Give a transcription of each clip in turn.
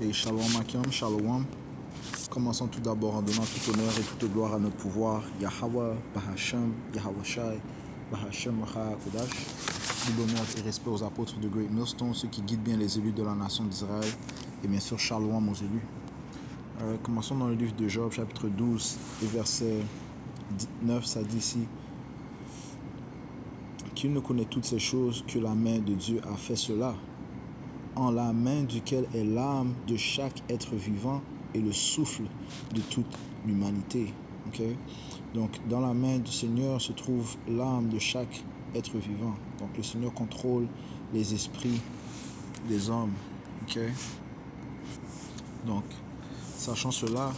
Et Shalom Akim, Shalom. Commençons tout d'abord en donnant tout honneur et toute gloire à notre pouvoir, Yahweh, Bahashem, Yahweh Shai, Bahashem, Macha Kodash. Double honneur et respect aux apôtres de Great Millstone, ceux qui guident bien les élus de la nation d'Israël. Et bien sûr, Shalom aux élus. Commençons dans le livre de Job, chapitre 12, et verset 9, ça dit ici: Qui ne connaît toutes ces choses que la main de Dieu a fait cela, en la main duquel est l'âme de chaque être vivant et le souffle de toute l'humanité. Okay? Donc, dans la main du Seigneur se trouve l'âme de chaque être vivant. Donc, le Seigneur contrôle les esprits des hommes. Okay? Donc, sachant cela,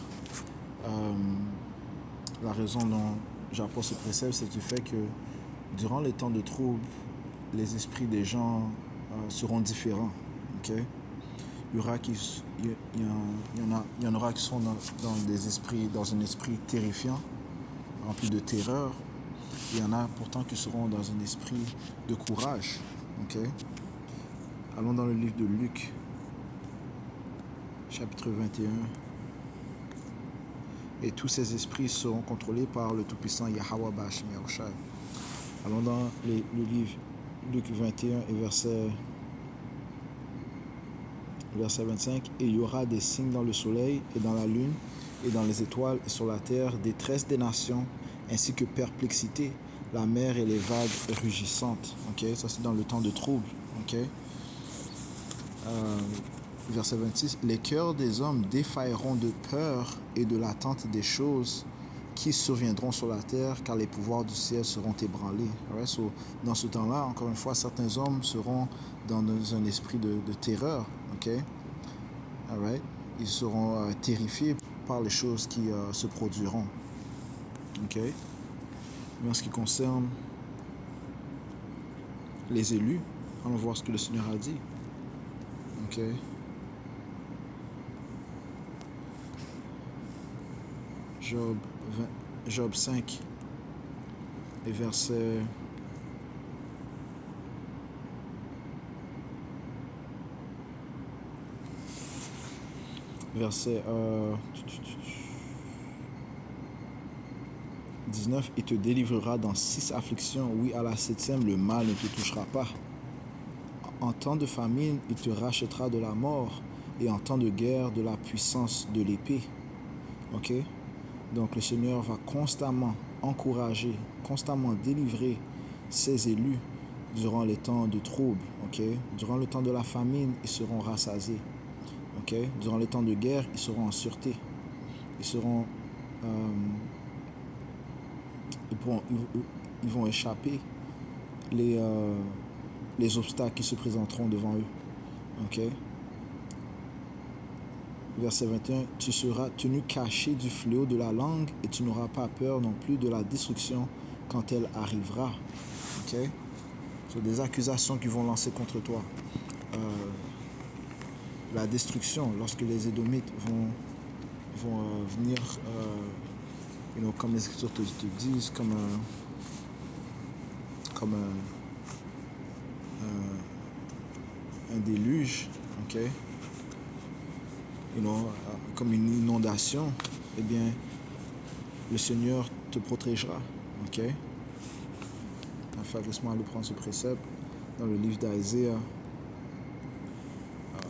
la raison dont j'apporte ce précepte, c'est du fait que durant les temps de trouble, les esprits des gens seront différents. Okay? Il y en aura qui sont dans des esprits, dans un esprit terrifiant, rempli de terreur. Il y en a pourtant qui seront dans un esprit de courage. Okay? Allons dans le livre de Luc, chapitre 21. Et tous ces esprits seront contrôlés par le Tout-Puissant Yahweh Bashmi Yahushai. Allons dans le livre Luc 21 et verset 25. Et il y aura des signes dans le soleil et dans la lune et dans les étoiles et sur la terre, détresse des nations, ainsi que perplexité, la mer et les vagues rugissantes. Okay? Ça, c'est dans le temps de trouble. Okay? Verset 26. Les cœurs des hommes défailleront de peur et de l'attente des choses qui surviendront sur la terre, car les pouvoirs du ciel seront ébranlés. Right? So, dans ce temps-là, encore une fois, certains hommes seront dans un esprit de terreur. Okay? Right? Ils seront terrifiés par les choses qui se produiront. Okay? Mais en ce qui concerne les élus, allons voir ce que le Seigneur a dit. Okay? Job 5 et verset 19, il te délivrera dans 6 afflictions. Oui, à la 7e, le mal ne te touchera pas. En temps de famine, il te rachètera de la mort, et en temps de guerre, de la puissance de l'épée. Ok? Donc le Seigneur va constamment encourager, constamment délivrer ses élus durant les temps de trouble. Ok? Durant le temps de la famine, ils seront rassasiés. Ok? Durant les temps de guerre, ils seront en sûreté. Ils vont échapper les obstacles qui se présenteront devant eux. Ok? Verset 21, tu seras tenu caché du fléau de la langue et tu n'auras pas peur non plus de la destruction quand elle arrivera. Ok? C'est des accusations qui vont lancer contre toi. La destruction, lorsque les Édomites vont venir, comme les Écritures te disent, comme un déluge, ok? Comme une inondation, eh bien, le Seigneur te protégera, ok? Enfin, laisse-moi aller prendre ce précepte dans le livre d'Isaiah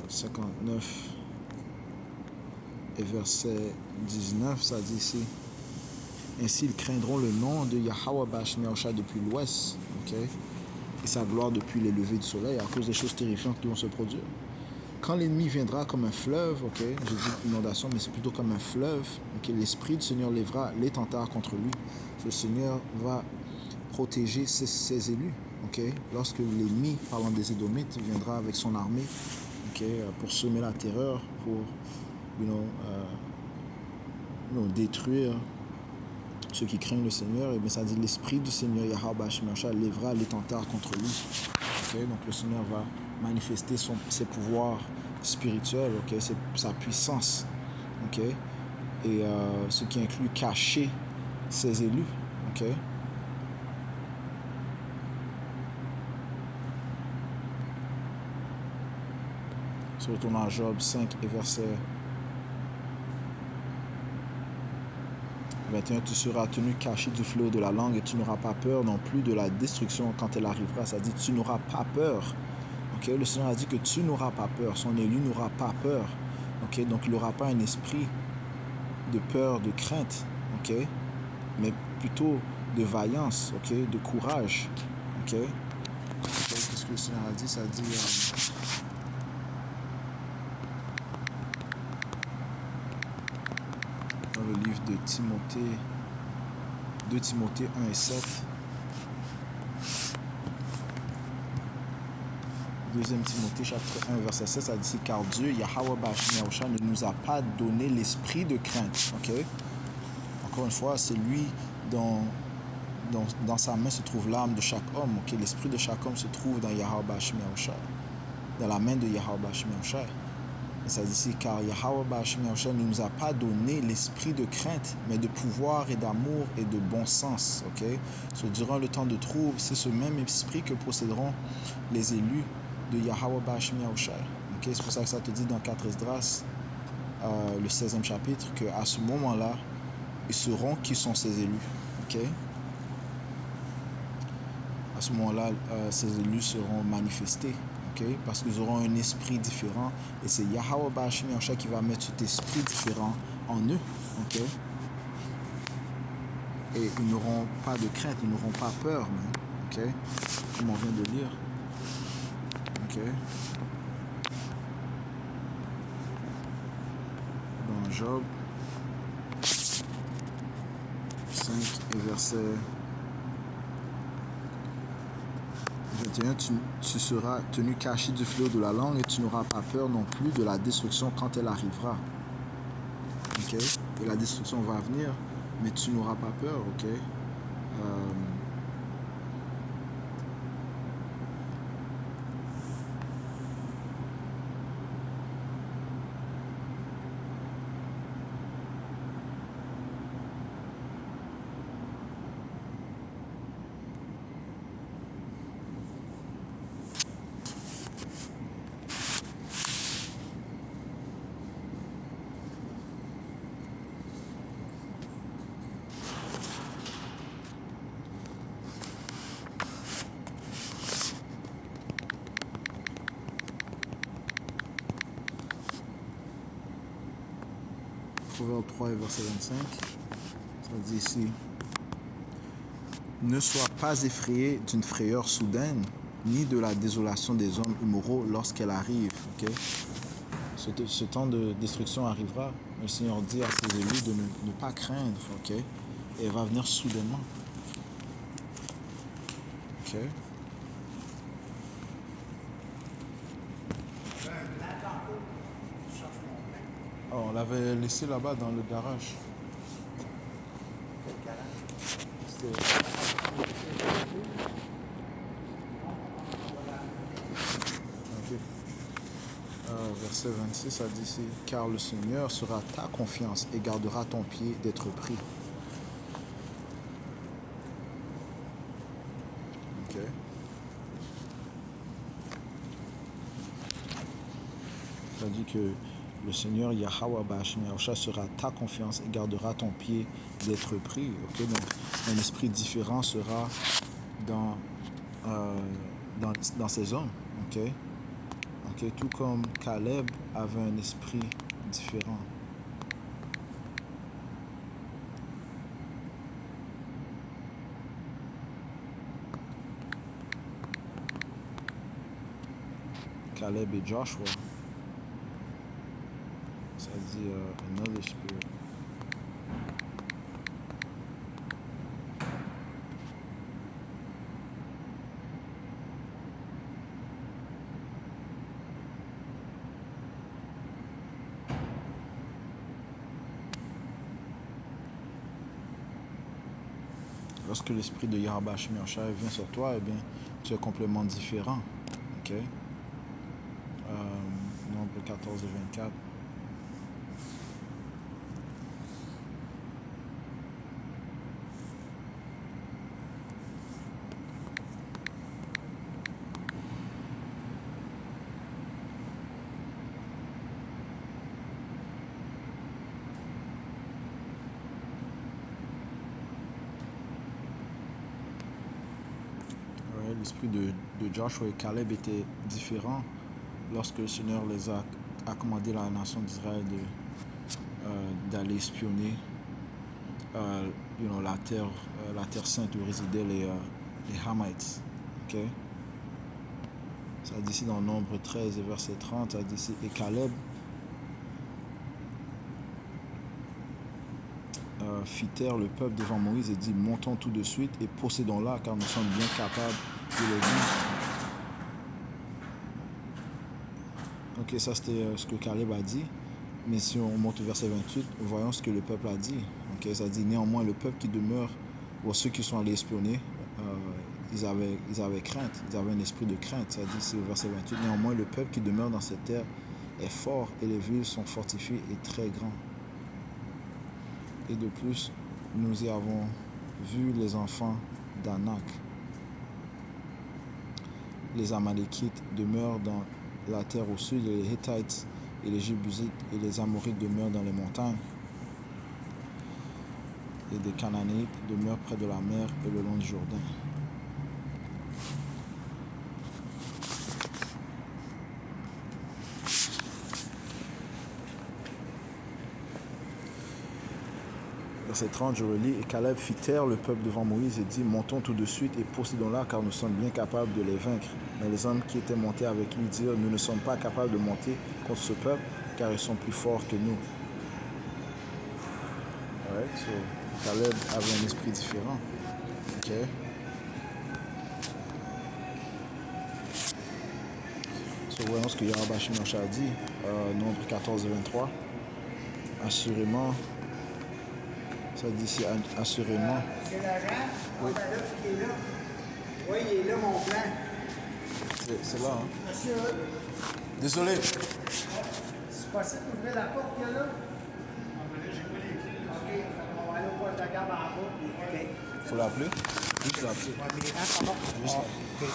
59 et verset 19, ça dit ici: Ainsi, ils craindront le nom de Yahweh Bashmi Yahushai depuis l'ouest, ok? Et sa gloire depuis les levées du soleil, à cause des choses terrifiantes qui vont se produire. Quand l'ennemi viendra comme un fleuve, ok, j'ai dit inondation, mais c'est plutôt comme un fleuve, ok, l'Esprit du Seigneur lèvera les tentards contre lui. Le Seigneur va protéger ses élus, ok. Lorsque l'ennemi, parlant des Édomites, viendra avec son armée, ok, pour semer la terreur, pour détruire ceux qui craignent le Seigneur, et bien ça dit l'Esprit du Seigneur Yahweh Bashmi Yahushai lèvera les tentards contre lui. Okay? Donc le Seigneur va manifester ses pouvoirs spirituels, okay? Sa puissance, okay? Et ce qui inclut cacher ses élus. Okay? Si on retourne à Job 5 et verset 21, tu seras tenu caché du fléau de la langue et tu n'auras pas peur non plus de la destruction quand elle arrivera. Ça dit, tu n'auras pas peur. Okay? Le Seigneur a dit que tu n'auras pas peur. Son élu n'aura pas peur. Okay? Donc, il n'aura pas un esprit de peur, de crainte, okay? Mais plutôt de vaillance, okay? De courage. Okay? Qu'est-ce que le Seigneur a dit? Ça dit... dans le livre de Timothée, 2 Timothée 1 et 7. 2 Timothée chapitre 1 verset 7, ça dit, car Dieu, Yahweh Bashmi Yahushua, ne nous a pas donné l'esprit de crainte. Okay? Encore une fois, c'est lui dans sa main se trouve l'âme de chaque homme. Okay? L'esprit de chaque homme se trouve dans Yahweh Bashmi Yahushua, dans la main de Yahweh Bashmi Yahushua. Et ça dit ici, car Yahweh Bashmi Yahushua ne nous a pas donné l'esprit de crainte, mais de pouvoir et d'amour et de bon sens. Okay? So, durant le temps de trouble, c'est ce même esprit que posséderont les élus de Yahweh Bashmi Yahushua. Okay? C'est pour ça que ça te dit dans 4 Esdras, le 16e chapitre, qu'à ce moment-là, ils sauront qui sont ces élus. Okay? À ce moment-là, ces élus seront manifestés. Okay? Parce qu'ils auront un esprit différent. Et c'est Yahweh Bashmi Yahushua qui va mettre cet esprit différent en eux. Okay? Et ils n'auront pas de crainte, ils n'auront pas peur. Okay? Comme on vient de lire. Okay? Dans Job 5 et verset 21, tu seras tenu caché du fléau de la langue et tu n'auras pas peur non plus de la destruction quand elle arrivera. Okay? Et la destruction va venir, mais tu n'auras pas peur. Okay? Proverbe 3 et verset 25, ça dit ici, ne sois pas effrayé d'une frayeur soudaine, ni de la désolation des hommes immoraux lorsqu'elle arrive. Okay? Ce temps de destruction arrivera. Le Seigneur dit à ses élus de ne pas craindre. Okay? Et elle va venir soudainement. Okay? Oh, on l'avait laissé là-bas dans le garage. Okay. Verset 26, ça dit ici, car le Seigneur sera ta confiance et gardera ton pied d'être pris. Okay. Ça dit que le Seigneur Yahweh Bashmi Yahushua sera ta confiance et gardera ton pied d'être pris. Okay? Donc, un esprit différent sera dans ces hommes. Okay? Okay? Tout comme Caleb avait un esprit différent. Caleb et Joshua. Ça dit another spirit. Lorsque l'esprit de Yahweh Bashmi Yahushua vient sur toi, eh bien, tu es complètement différent. Okay? Nombre 14 et 24. l'esprit de Joshua et Caleb était différent lorsque le Seigneur les a commandé à la nation d'Israël d'aller espionner la terre sainte où résidaient les Hamites. Okay? Ça dit ici dans Nombre 13 et verset 30, ça dit ici, et Caleb fit taire le peuple devant Moïse et dit, montons tout de suite et possédons-la, car nous sommes bien capables de les vaincre. Ok, ça c'était ce que Caleb a dit. Mais si on monte au verset 28, voyons ce que le peuple a dit. Okay, ça dit, néanmoins, le peuple qui demeure, ou ceux qui sont allés espionner, ils avaient crainte, ils avaient un esprit de crainte. Ça dit ici au verset 28, néanmoins, le peuple qui demeure dans cette terre est fort et les villes sont fortifiées et très grands. Et de plus, nous y avons vu les enfants d'Anak. Les Amalékites demeurent dans la terre au sud, et les Hittites et les Jébusites et les Amorites demeurent dans les montagnes. Et des Cananéites demeurent près de la mer et le long du Jourdain. Verset 30, je relis. Et Caleb fit taire le peuple devant Moïse et dit, montons tout de suite et possédons-la, car nous sommes bien capables de les vaincre. Mais les hommes qui étaient montés avec lui dirent, nous ne sommes pas capables de monter contre ce peuple, car ils sont plus forts que nous. Alright, so Caleb avait un esprit différent. Ok. So voyons ce que Yahweh Shimosha a dit. Nombre 14 et 23. Assurément. Ça dit ici, assurément. C'est l'agent? Oui. Il est là. Oui, il est là, mon plan. C'est là, hein? Monsieur, Désolé. c'est possible d'ouvrir la porte qu'il y a là? OK, on va aller au poste de garde en bas. OK. Faut l'appeler? Juste l'appeler. Ouais, mais les plans sont bons. Juste OK.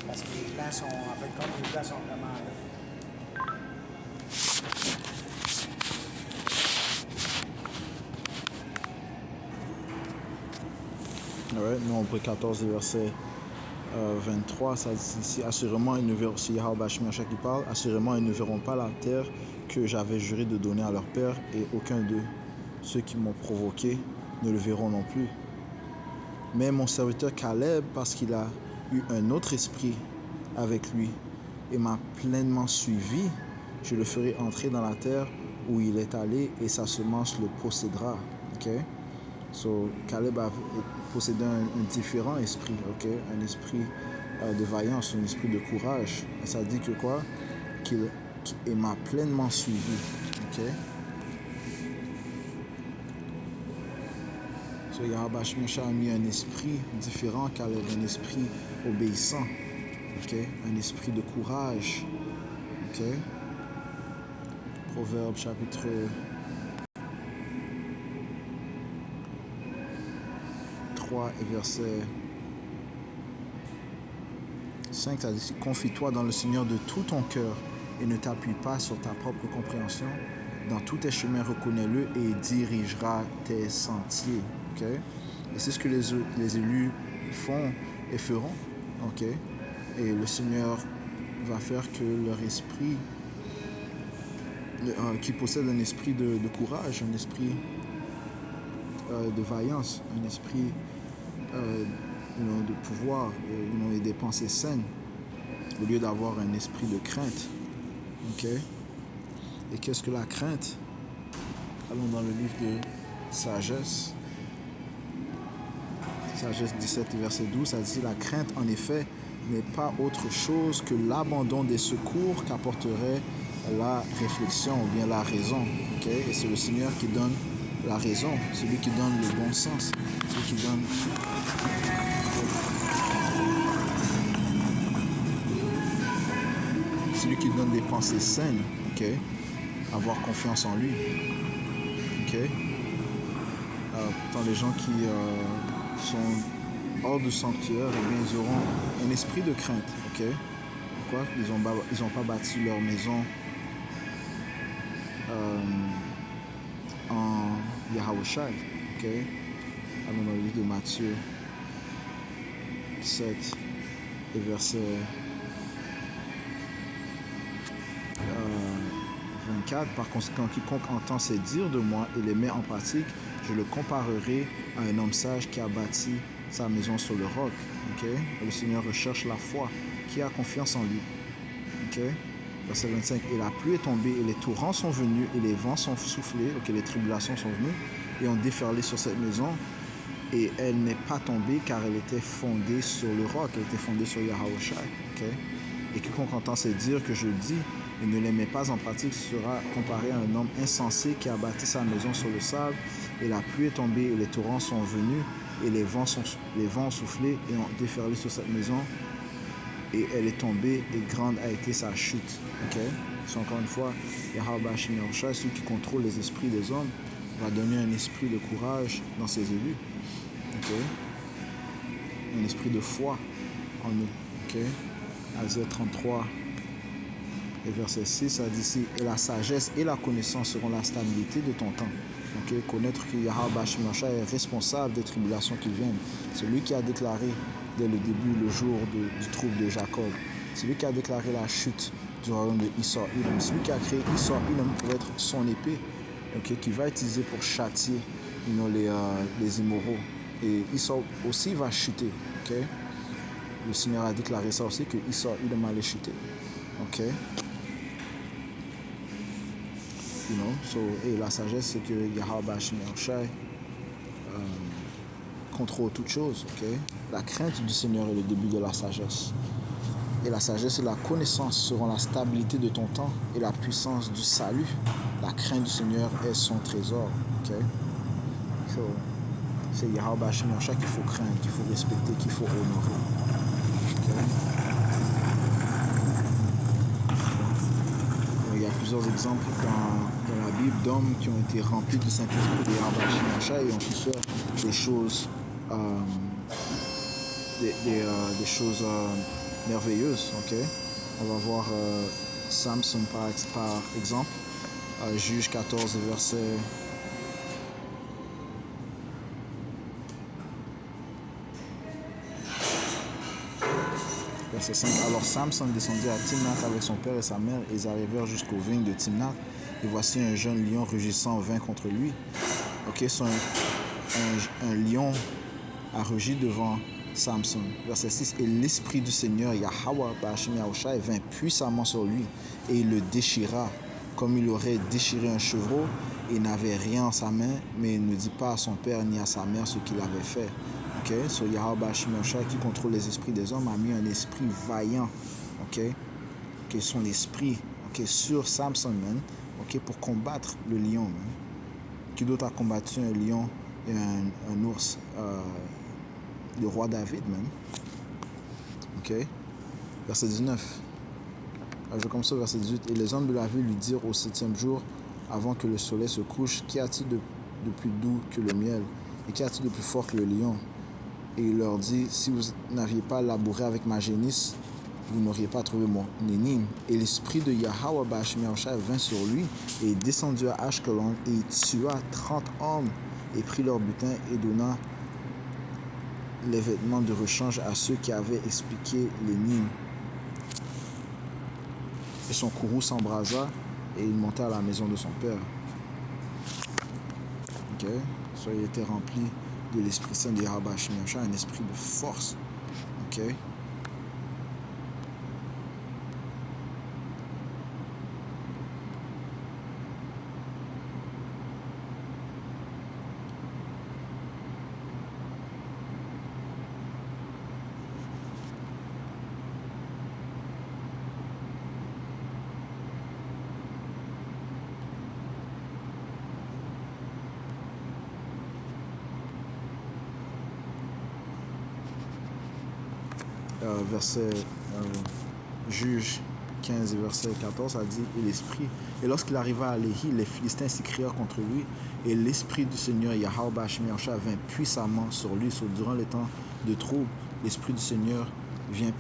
Parce que les plans sont, en fait, comme les plans sont vraiment là. Ouais, Nombre 14, verset 23, ça dit ici, assurément, ils ne verront, c'est Yahweh Shimosha qui parle, assurément, ils ne verront pas la terre que j'avais juré de donner à leur père, et aucun de ceux qui m'ont provoqué ne le verront non plus. Mais mon serviteur Caleb, parce qu'il a eu un autre esprit avec lui et m'a pleinement suivi, je le ferai entrer dans la terre où il est allé et sa semence le possédera. Okay? So, Caleb possédait un différent esprit, okay? Un esprit de vaillance, un esprit de courage. Et ça dit que quoi? Qu'il m'a pleinement suivi. Okay? So, Yahweh Shimosha a mis un esprit différent, Caleb, un esprit obéissant, okay? Un esprit de courage. Okay? Proverbe chapitre 3 et verset 5, ça dit, confie-toi dans le Seigneur de tout ton cœur et ne t'appuie pas sur ta propre compréhension. Dans tous tes chemins, reconnais-le et il dirigera tes sentiers. Okay? Et c'est ce que les élus font et feront. Okay? Et le Seigneur va faire que leur esprit, qui possède un esprit de courage, un esprit de vaillance, un esprit de pouvoir et des pensées saines, au lieu d'avoir un esprit de crainte. Okay? Et qu'est-ce que la crainte? Allons dans le livre de Sagesse. Sagesse 17, verset 12, ça dit, la crainte, en effet, n'est pas autre chose que l'abandon des secours qu'apporterait la réflexion ou bien la raison. Okay? Et c'est le Seigneur qui donne la raison, celui qui donne le bon sens, celui qui donne... Celui qui donne des pensées saines, okay? Avoir confiance en lui. Okay? Tant les gens qui sont hors du sanctuaire, eh bien, ils auront un esprit de crainte. Okay? Pourquoi? Ils n'ont pas bâti leur maison en Yahawashi. Okay? Allons dans le livre de Matthieu 7. Et verset 24, par conséquent, quiconque entend ces dires de moi et les met en pratique, je le comparerai à un homme sage qui a bâti sa maison sur le roc. Okay? Le Seigneur recherche la foi, qui a confiance en lui. Okay? Verset 25, et la pluie est tombée, et les torrents sont venus, et les vents sont soufflés, okay? Les tribulations sont venues, et ont déferlé sur cette maison, et elle n'est pas tombée, car elle était fondée sur le roc, elle était fondée sur Yahawashi. Okay? Et quiconque entend ces dires que je dis, et ne les met pas en pratique, sera comparé à un homme insensé qui a bâti sa maison sur le sable, et la pluie est tombée, et les torrents sont venus, et les vents ont soufflé, et ont déferlé sur cette maison, et elle est tombée, et grande a été sa chute. Okay? So, encore une fois, Yahweh Hashem Yahushua, celui qui contrôle les esprits des hommes, va donner un esprit de courage dans ses élus. Okay? Un esprit de foi en nous. Okay? Azaïe 33 et verset 6, ça dit ici, et la sagesse et la connaissance seront la stabilité de ton temps. Okay? Connaître que Yahweh Hashem Yahushua est responsable des tribulations qui viennent. C'est lui qui a déclaré dès le début, le jour du trouble de Jacob. C'est lui qui a déclaré la chute du royaume de Esau Edom. C'est lui qui a créé Esau Edom pour être son épée, okay, qui va utiliser pour châtier les immoraux. Et Esau aussi va chuter. Okay? Le Seigneur a déclaré ça aussi, que Esau Edom allait chuter. Okay? You know? So, et la sagesse, c'est que Yahweh Hashem Yahushua contrôle toutes choses. Okay? La crainte du Seigneur est le début de la sagesse. Et la sagesse et la connaissance seront la stabilité de ton temps et la puissance du salut. La crainte du Seigneur est son trésor. Okay? So, c'est Yahweh Hashem Yahushua qu'il faut craindre, qu'il faut respecter, qu'il faut honorer. Okay? Il y a plusieurs exemples dans la Bible d'hommes qui ont été remplis du Saint-Esprit de Yahweh Hashem Yahushua et ont pu faire des choses des choses merveilleuses. Okay? On va voir Samson par exemple, Juge 14 verset 5. Alors Samson descendit à Timnath avec son père et sa mère, et ils arrivèrent jusqu'aux vignes de Timnath, et voici un jeune lion rugissant vint contre lui. Ok, so un lion a rugi devant Samson. Verset 6. Et l'esprit du Seigneur Yahweh Hashem Yahushua vint puissamment sur lui, et il le déchira comme il aurait déchiré un chevreau, et n'avait rien en sa main, mais il ne dit pas à son père ni à sa mère ce qu'il avait fait. Okay? So Yahweh Hashem Yahushua, qui contrôle les esprits des hommes, a mis un esprit vaillant, okay? Okay, son esprit, okay, sur Samson, man, okay, pour combattre le lion. Man. Qui d'autre a combattu un lion et un ours? Le roi David, man. Okay? Verset 19. Je commence au verset 18. Et les hommes de la ville lui dirent au 7e jour, avant que le soleil se couche, qu'y a-t-il de plus doux que le miel? Et qu'y a-t-il de plus fort que le lion? Et il leur dit, si vous n'aviez pas labouré avec ma génisse, vous n'auriez pas trouvé mon énigme. Et l'esprit de Yahweh Hashem Yahushua vint sur lui, et il descendit à Ashkelon, et il tua 30 hommes, et prit leur butin, et donna les vêtements de rechange à ceux qui avaient expliqué l'énigme. Et son courroux s'embrasa, et il monta à la maison de son père. Ok, so il était rempli de l'Esprit Saint de Yahweh Hashem Yahushua, un esprit de force. Ok. Verset Juge 15 et verset 14, ça dit, et l'esprit, et lorsqu'il arriva à Léhi, les Philistins s'écrièrent contre lui, et l'esprit du Seigneur Yahweh Hashem Yahushua vint puissamment sur lui. Durant les temps de trouble, l'esprit du Seigneur vint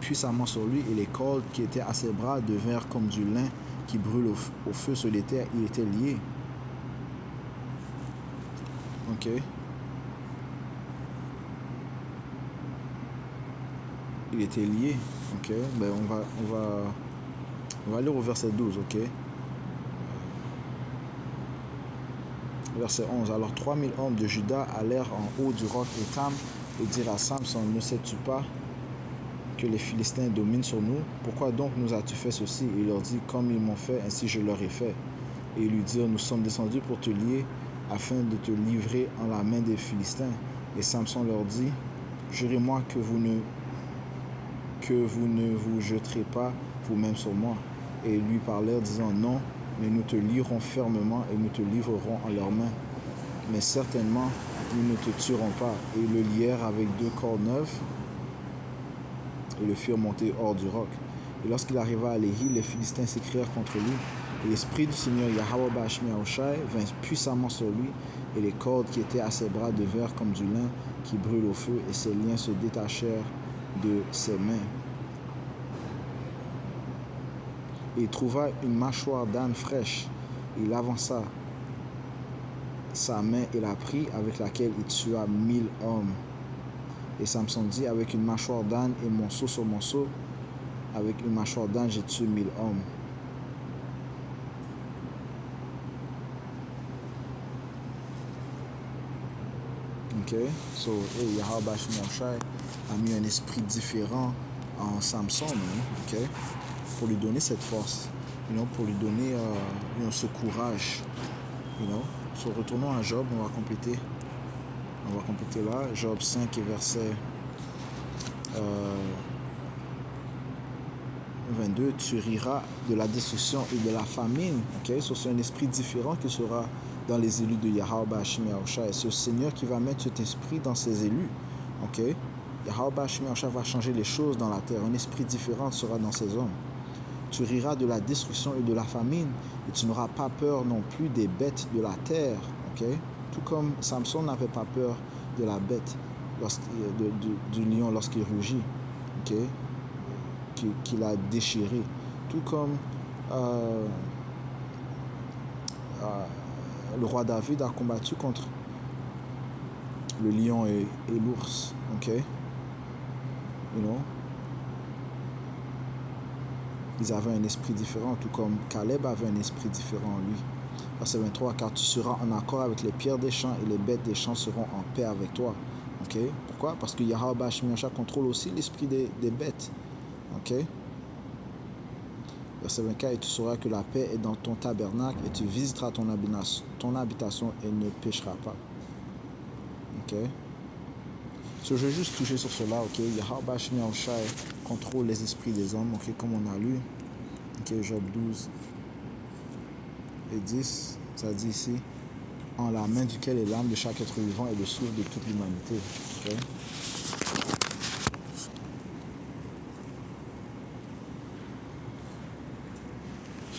puissamment sur lui, et les cordes qui étaient à ses bras devinrent comme du lin qui brûle au feu sur les terres. Il était lié. Ok. il était lié. Ok, ben on va aller au verset 12, ok. Verset 11. Alors 3000 hommes de Juda allèrent en haut du roc Étam et dirent à Samson, ne sais-tu pas que les Philistins dominent sur nous? Pourquoi donc nous as-tu fait ceci? Et il leur dit, comme ils m'ont fait, ainsi je leur ai fait. Et ils lui dirent, nous sommes descendus pour te lier, afin de te livrer en la main des Philistins. Et Samson leur dit, jurez-moi que vous ne vous jeterez pas vous-même sur moi. Et ils lui parlèrent, disant, non, mais nous te lierons fermement et nous te livrerons en leurs mains. Mais certainement, nous ne te tuerons pas. Et ils le lièrent avec 2 cordes neuves et le firent monter hors du roc. Et lorsqu'il arriva à Léhi, les Philistins s'écrièrent contre lui. Et l'esprit du Seigneur Yahweh Bashmi Aoshai vint puissamment sur lui, et les cordes qui étaient à ses bras devinrent comme du lin qui brûle au feu, et ses liens se détachèrent de ses mains. Et il trouva une mâchoire d'âne fraîche. Il avança sa main et la prit, avec laquelle il tua 1000 hommes. Et Samson dit, avec une mâchoire d'âne et monceau sur monceau, avec une mâchoire d'âne, j'ai tué 1000 hommes. Ok, so Yahweh Bashmi Aoshai a mis un esprit différent en Samson, ok, pour lui donner cette force, pour lui donner ce courage, So, retournons à Job, on va compléter là, Job 5 et verset 22, tu riras de la destruction et de la famine. Okay? So, c'est un esprit différent qui sera dans les élus de Yahweh Bashmi Aoshai. C'est le Seigneur qui va mettre cet esprit dans ses élus. Okay? Yahweh Bashmi Aoshai va changer les choses dans la terre. Un esprit différent sera dans ses hommes. Tu riras de la destruction et de la famine, et tu n'auras pas peur non plus des bêtes de la terre. Okay? Tout comme Samson n'avait pas peur de la bête, du lion lorsqu'il rugit. Okay? Qu'il a déchiré. Tout comme le roi David a combattu contre le lion et l'ours. Ok? Ils avaient un esprit différent, tout comme Caleb avait un esprit différent en lui. Verset 23, car tu seras en accord avec les pierres des champs et les bêtes des champs seront en paix avec toi. Ok? Pourquoi? Parce que Yahweh Bashmi Aoshai contrôle aussi l'esprit des bêtes. Ok? Verset 24, et tu sauras que la paix est dans ton tabernacle et tu visiteras ton habitation et ne pécheras pas. Ok? So, je vais juste toucher sur cela. Ok? Yahweh Bashmi Aoshai contrôle les esprits des hommes. Ok? Comme on a lu. Ok? Job 12 et 10. Ça dit ici, en la main duquel est l'âme de chaque être vivant et le souffle de toute l'humanité. Ok?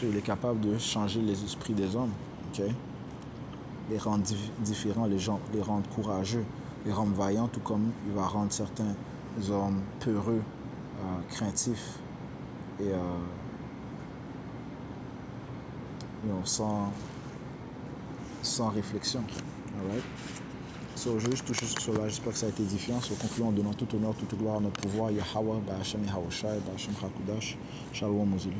Il est capable de changer les esprits des hommes, okay? Les rendre différents, les rendre courageux, les rendre vaillants, tout comme il va rendre certains hommes peureux, craintifs et sans réflexion. Alright? So, je vais juste toucher sur cela. J'espère que ça a été édifiant. So, concluons en donnant tout honneur, toute gloire à notre pouvoir. Yahweh, Ba'Hashem Yahawashi, Ba'Hashem Hakudash, Shalom Mozilu.